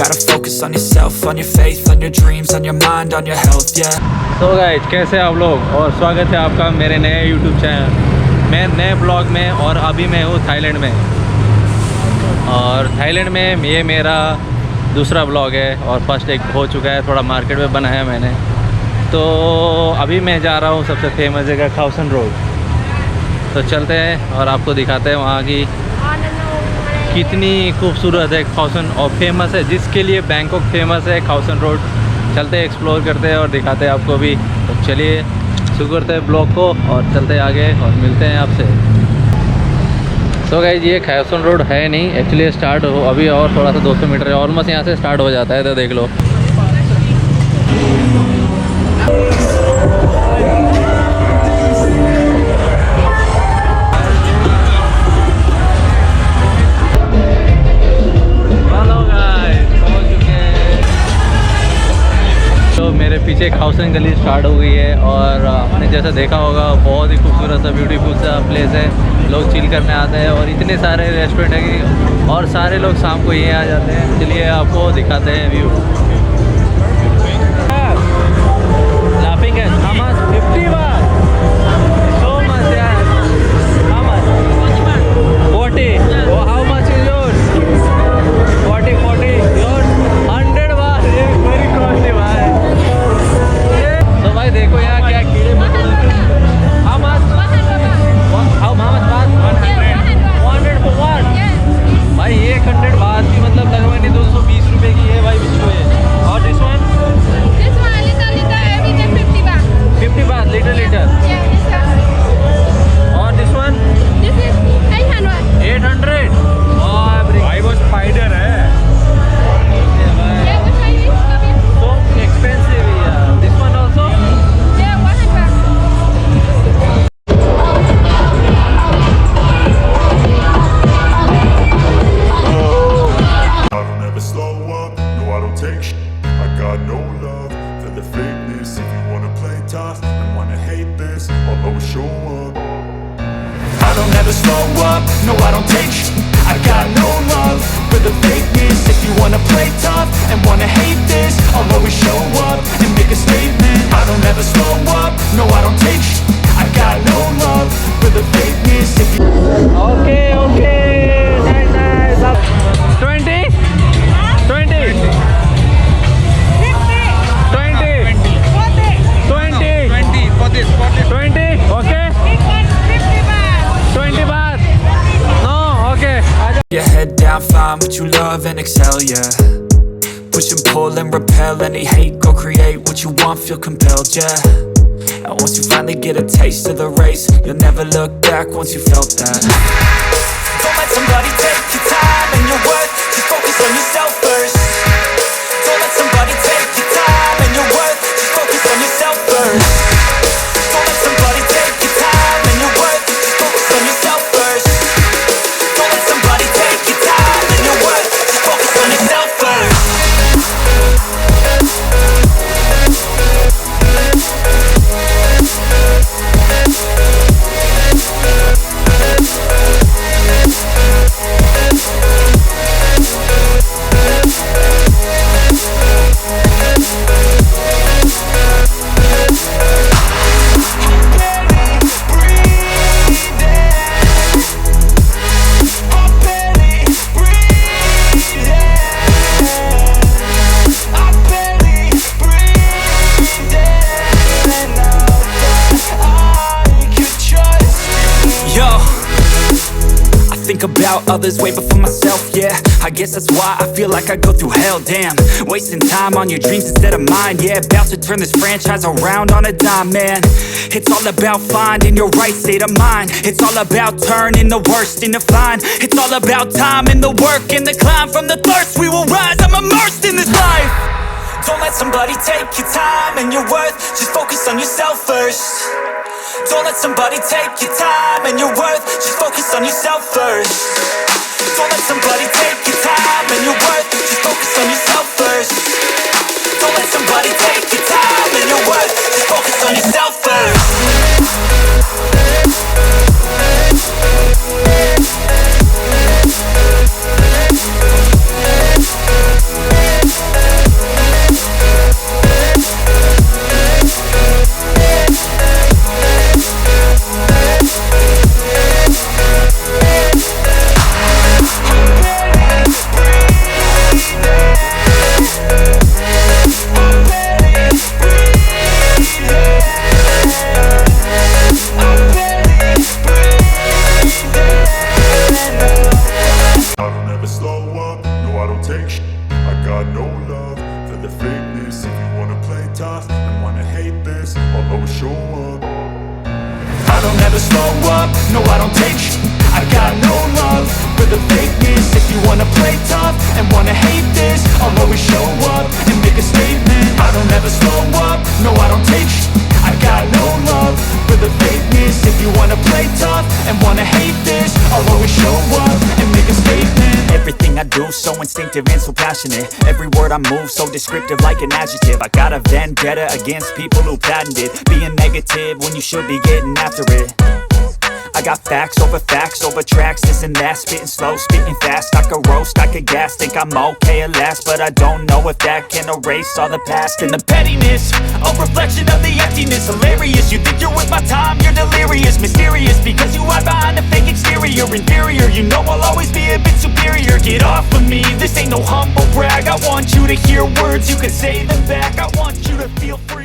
gotta focus on yourself, on your faith, on your dreams, on your mind, on your health, yeah. तो guys कैसे आप लोग, और स्वागत है आपका मेरे नए YouTube चैनल में नए ब्लॉग में। और अभी मैं हूँ थाईलैंड में, और थाईलैंड में ये मेरा दूसरा ब्लॉग है और फर्स्ट एक हो चुका है, थोड़ा मार्केट में बनाया मैंने। तो अभी मैं जा रहा हूँ सबसे फेमस जगह खाओसन रोड। तो चलते हैं और आपको दिखाते हैं वहाँ की कितनी खूबसूरत है खाओसन, और फेमस है, जिसके लिए बैंकॉक फेमस है खाओसन रोड। चलते हैं, एक्सप्लोर करते हैं और दिखाते हैं आपको भी। तो चलिए शुरू करते हैं ब्लॉग को और चलते हैं आगे और मिलते हैं आपसे। तो गाइस ये खाओसन रोड है नहीं, एक्चुअली स्टार्ट हो अभी और थोड़ा सा 200 मीटर है, ऑलमोस्ट यहाँ से स्टार्ट हो जाता है। तो देख लो मेरे पीछे खाओसन गली स्टार्ट हो गई है, और आपने जैसा देखा होगा बहुत ही खूबसूरत सा ब्यूटीफुल सा प्लेस है। लोग चिल करने आते हैं और इतने सारे रेस्टोरेंट है कि और सारे लोग शाम को यहीं आ जाते हैं। चलिए आपको दिखाते हैं व्यू। लाफिंग है, how much? 50 baht. So much यार। How much? 40. Oh, how much is yours? 40. Yours 100 baht. Very costly भाई। तो भाई देखो यहाँ क्या कीड़े मकोड़े। How much? How much baht? 100 for what? भाई 100 बात की मतलब लगभग 220 रुपए की है भाई बिच्छू है। और this one? This one liter everything 50 baht. 50 बात लीटर। Yeah, this one. और दिस वन? This is 800. 800। भाई वो स्पाइडर है। Yeah, which one is coming? So expensive यार। This one also? Yeah, 100. I don't ever slow up, no I don't take shit. I got no love for the fakeness. If you wanna play tough and wanna hate this, I'll always show up. I don't ever slow up, no I don't take shit. I got no love for the fakeness. If you wanna play tough and wanna hate this, I'll always show up and make a statement. I don't ever slow up, no I don't take shit. I got no love for the fakeness. If you Okay. Nice. 20? 20? 20? Okay? 20 baht? No? Okay. your head down, find what you love and excel, yeah. Push and pull and repel any hate, go create what you want, feel compelled, yeah. And once you finally get a taste of the race, you'll never look back once you felt that. Don't let somebody take your time and your worth, just focus on yourself first. Don't let somebody take your time and your worth, just focus on yourself first. Don't let somebody take your time and your worth, just focus on yourself first. Don't let somebody take your time and your worth, just focus on yourself first. About others way before myself, yeah. I guess that's why I feel like I go through hell, damn. Wasting time on your dreams instead of mine, yeah. About to turn this franchise around on a dime, man. It's all about finding your right state of mind. It's all about turning the worst into fine. It's all about time and the work and the climb. From the thirst we will rise, I'm immersed in this life. Don't let somebody take your time and your worth, just focus on yourself first. Don't let somebody take your time and your worth, just focus on yourself first. Don't let somebody take your time and your worth, just focus on yourself first. Don't let somebody take your time and your worth, just focus on yourself first. I got no love for the fakeness. If you wanna play tough and wanna hate this, I'll always show up. I don't ever slow up, no I don't take sh**. I got no love for the fakeness. If you wanna play tough and wanna hate this, I'll always show up and make a statement. I don't ever slow up, no I don't take sh**. I got no love for the fakeness. If you wanna play tough and wanna hate this, I'll always show up and make a statement. Everything I do so instinctive and so passionate. Every word I move so descriptive like an adjective. I got a vendetta against people who patented being negative when you should be getting after it. I got facts over tracks, this and that. Spitting slow, spitting fast. I could roast, I could gas. Think I'm okay at last, but I don't know if that can erase all the past. And the pettiness, a reflection of the emptiness. Hilarious, you think you're with my time, you're delirious. Mysterious, because you hide behind a fake exterior. Inferior, you know I'll always be a bit superior. Get off of me, this ain't no humble brag. I want you to hear words, you can say them back. I want you to feel free.